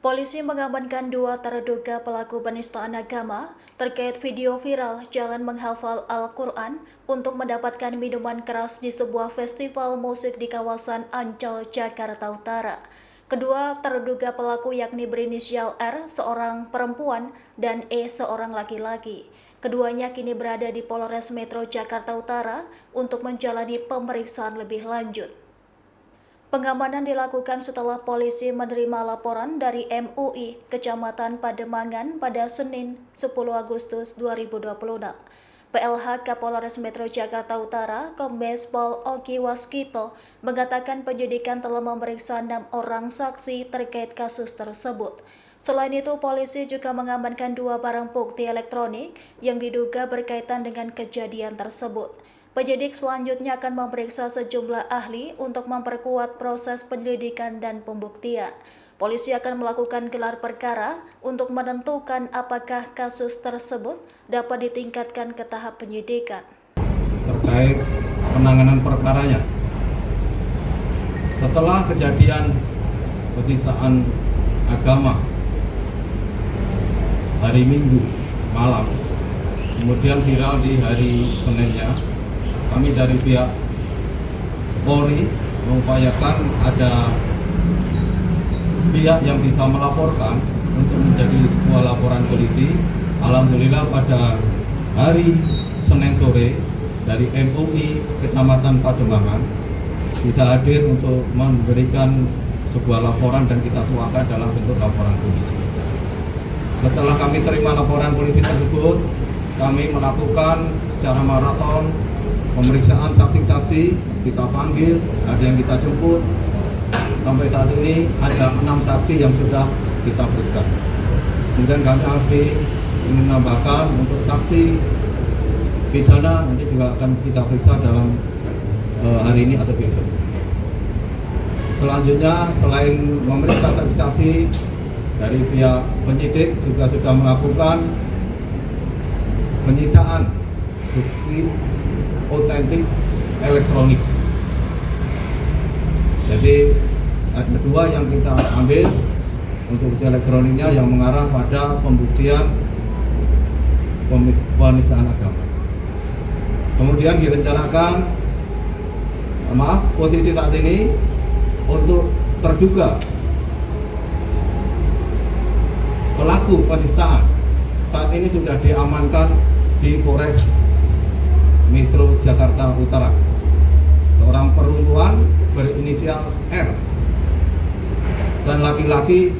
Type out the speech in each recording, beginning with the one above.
Polisi mengamankan dua terduga pelaku penistaan agama terkait video viral jalan menghafal Al-Quran untuk mendapatkan minuman keras di sebuah festival musik di kawasan Ancol, Jakarta Utara. Kedua terduga pelaku yakni berinisial R, seorang perempuan, dan E, seorang laki-laki. Keduanya kini berada di Polres Metro Jakarta Utara untuk menjalani pemeriksaan lebih lanjut. Pengamanan dilakukan setelah polisi menerima laporan dari MUI Kecamatan Pademangan pada Senin 10 Agustus 2026. PLH Kapolres Metro Jakarta Utara, Kombes Pol Oki Waskito, mengatakan penyidikan telah memeriksa 6 orang saksi terkait kasus tersebut. Selain itu, polisi juga mengamankan 2 barang bukti elektronik yang diduga berkaitan dengan kejadian tersebut. Penyidik selanjutnya akan memeriksa sejumlah ahli untuk memperkuat proses penyelidikan dan pembuktian. Polisi akan melakukan gelar perkara untuk menentukan apakah kasus tersebut dapat ditingkatkan ke tahap penyidikan. Terkait penanganan perkaranya, setelah kejadian penistaan agama hari Minggu malam, kemudian viral di hari Seninnya, kami dari pihak Polri mengupayakan ada pihak yang bisa melaporkan untuk menjadi sebuah laporan polisi. Alhamdulillah pada hari Senin sore dari MUI Kecamatan Pademangan bisa hadir untuk memberikan sebuah laporan dan kita tuangkan dalam bentuk laporan polisi. Setelah kami terima laporan polisi tersebut, kami melakukan secara maraton pemeriksaan saksi-saksi, kita panggil, ada yang kita jemput. Sampai saat ini ada 6 saksi yang sudah kita periksa. Kemudian kami ingin menambahkan untuk saksi pidana nanti juga akan kita periksa dalam hari ini atau besok. Selanjutnya, selain memeriksa saksi-saksi, dari pihak penyidik juga sudah melakukan penyitaan bukti otentik elektronik. Jadi ada 2 yang kita ambil untuk bukti elektroniknya yang mengarah pada pembuktian penistaan agama. Kemudian direncanakan, posisi saat ini untuk terduga pelaku penistaan saat ini sudah diamankan di Polres Metro Jakarta Utara. Seorang perempuan berinisial R dan laki-laki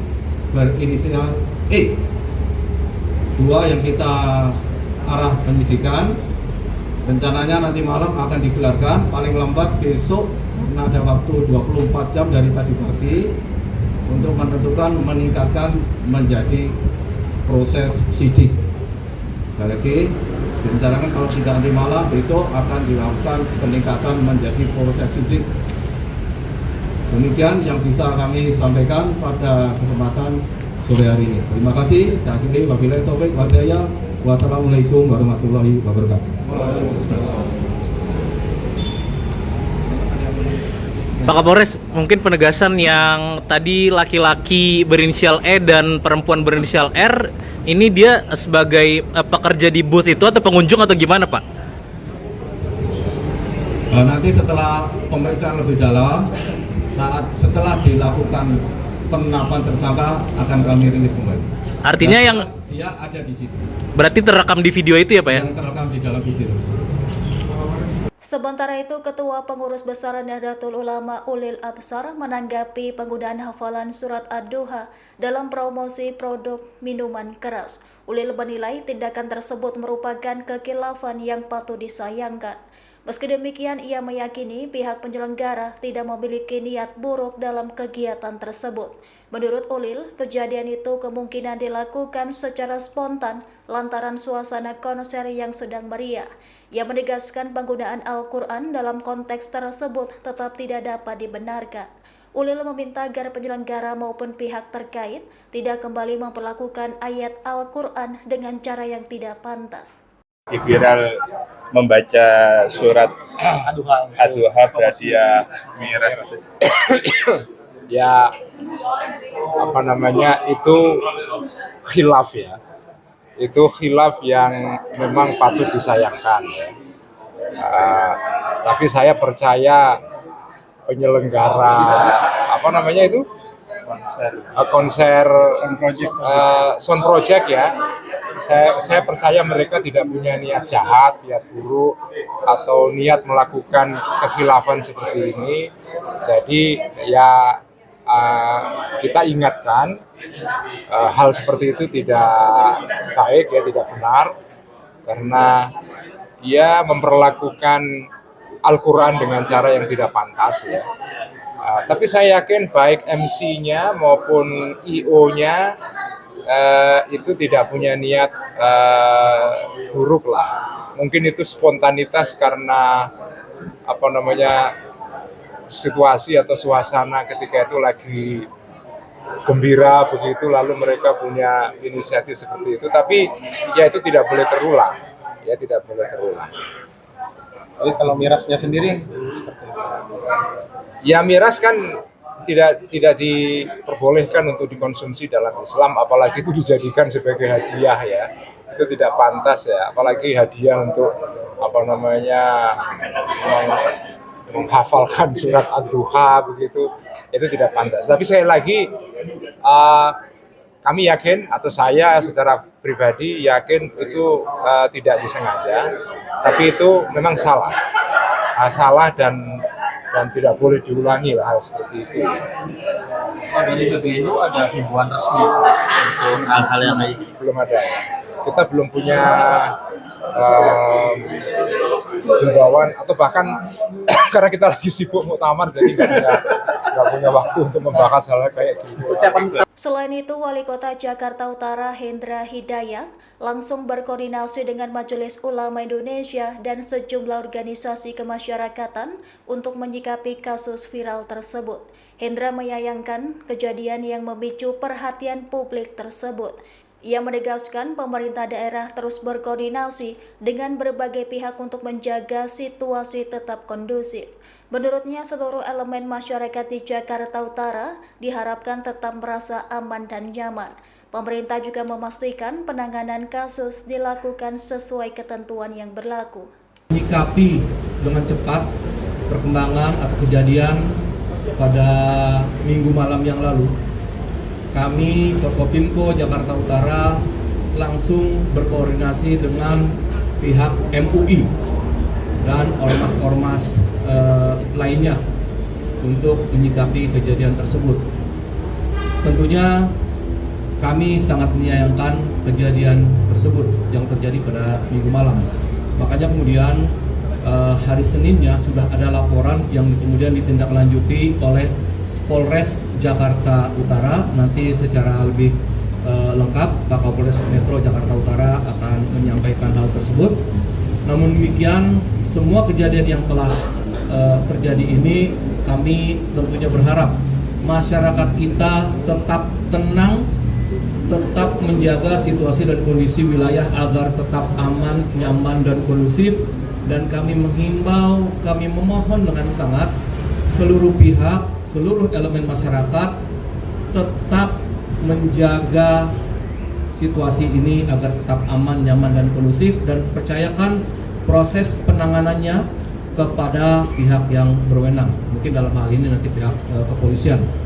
berinisial E. 2 yang kita arah penyidikan. Rencananya nanti malam akan digelarkan, paling lambat besok ada waktu 24 jam dari tadi pagi untuk menentukan meningkatkan menjadi proses sidik. Sekali lagi direncanakan kalau tidak nanti malam, besok akan dilakukan peningkatan menjadi proses sidik. Demikian yang bisa kami sampaikan pada kesempatan sore hari ini. Terima kasih. Saya akhiri, wabillahi taufiq wal hidayah. Wassalamualaikum warahmatullahi wabarakatuh. Pak Kapolres, mungkin penegasan yang tadi laki-laki berinisial E dan perempuan berinisial R, ini dia sebagai pekerja di booth itu atau pengunjung atau gimana, Pak? Nanti setelah pemeriksaan lebih dalam, setelah dilakukan penetapan tersangka akan kami rilis kembali. Artinya yang dia ada di situ. Berarti terekam di video itu ya, Pak ya? Yang terekam di dalam video. Sementara itu, Ketua Pengurus Besar Nahdlatul Ulama Ulil Absar menanggapi penggunaan hafalan surat Ad-Duha dalam promosi produk minuman keras. Ulil menilai tindakan tersebut merupakan kekhilafan yang patut disayangkan. Meski demikian, ia meyakini pihak penyelenggara tidak memiliki niat buruk dalam kegiatan tersebut. Menurut Ulil, kejadian itu kemungkinan dilakukan secara spontan lantaran suasana konser yang sedang meriah. Ia menegaskan penggunaan Al-Quran dalam konteks tersebut tetap tidak dapat dibenarkan. Ulil meminta agar penyelenggara maupun pihak terkait tidak kembali memperlakukan ayat Al-Quran dengan cara yang tidak pantas. Viral membaca surat Ad-Duha berhadiah Miraj ya apa namanya, itu khilaf ya. Itu khilaf yang memang patut disayangkan ya. Tapi saya percaya penyelenggara apa namanya itu konser sound project ya, saya percaya mereka tidak punya niat jahat, niat buruk, atau niat melakukan kekhilafan seperti ini. Jadi ya kita ingatkan hal seperti itu tidak baik ya, tidak benar, karena dia memperlakukan Al-Quran dengan cara yang tidak pantas ya. Tapi saya yakin baik MC-nya maupun IO-nya itu tidak punya niat buruk lah. Mungkin itu spontanitas karena apa namanya, situasi atau suasana ketika itu lagi gembira begitu, lalu mereka punya inisiatif seperti itu. Tapi ya itu tidak boleh terulang. Ya tidak boleh terulang. Jadi kalau mirasnya sendiri seperti apa? Ya miras kan tidak diperbolehkan untuk dikonsumsi dalam Islam, apalagi itu dijadikan sebagai hadiah ya. Itu tidak pantas ya, apalagi hadiah untuk apa namanya, menghafalkan surat Ad-Duha begitu, itu tidak pantas. Tapi sekali lagi kami yakin, atau saya secara pribadi yakin itu tidak disengaja, tapi itu memang salah, dan tidak boleh diulangi lah hal seperti itu. Oh, dari PBNU ada himbauan resmi untuk hal-hal yang kayak Belum ada ya. Kita belum punya himbauan, atau bahkan karena kita lagi sibuk muktamar, jadi nggak punya waktu untuk membahas hal kayak gitu. Selain itu, Wali Kota Jakarta Utara Hendra Hidayat langsung berkoordinasi dengan Majelis Ulama Indonesia dan sejumlah organisasi kemasyarakatan untuk menyikapi kasus viral tersebut. Hendra menyayangkan kejadian yang memicu perhatian publik tersebut. Ia menegaskan pemerintah daerah terus berkoordinasi dengan berbagai pihak untuk menjaga situasi tetap kondusif. Menurutnya, seluruh elemen masyarakat di Jakarta Utara diharapkan tetap merasa aman dan nyaman. Pemerintah juga memastikan penanganan kasus dilakukan sesuai ketentuan yang berlaku. Menyikapi dengan cepat perkembangan atau kejadian pada minggu malam yang lalu, kami Forkopimko Jakarta Utara langsung berkoordinasi dengan pihak MUI dan ormas-ormas lainnya untuk menyikapi kejadian tersebut. Tentunya kami sangat menyayangkan kejadian tersebut yang terjadi pada minggu malam. Makanya kemudian hari Seninnya sudah ada laporan yang kemudian ditindaklanjuti oleh Polres Jakarta Utara. Nanti secara lebih lengkap Pak Kapolres Metro Jakarta Utara akan menyampaikan hal tersebut. Namun demikian, semua kejadian yang telah terjadi ini, kami tentunya berharap masyarakat kita tetap tenang, tetap menjaga situasi dan kondisi wilayah agar tetap aman, nyaman, dan kondusif. Dan kami menghimbau, kami memohon dengan sangat seluruh pihak, seluruh elemen masyarakat tetap menjaga situasi ini agar tetap aman, nyaman, dan kondusif, dan percayakan proses penanganannya kepada pihak yang berwenang. Mungkin dalam hal ini nanti pihak kepolisian.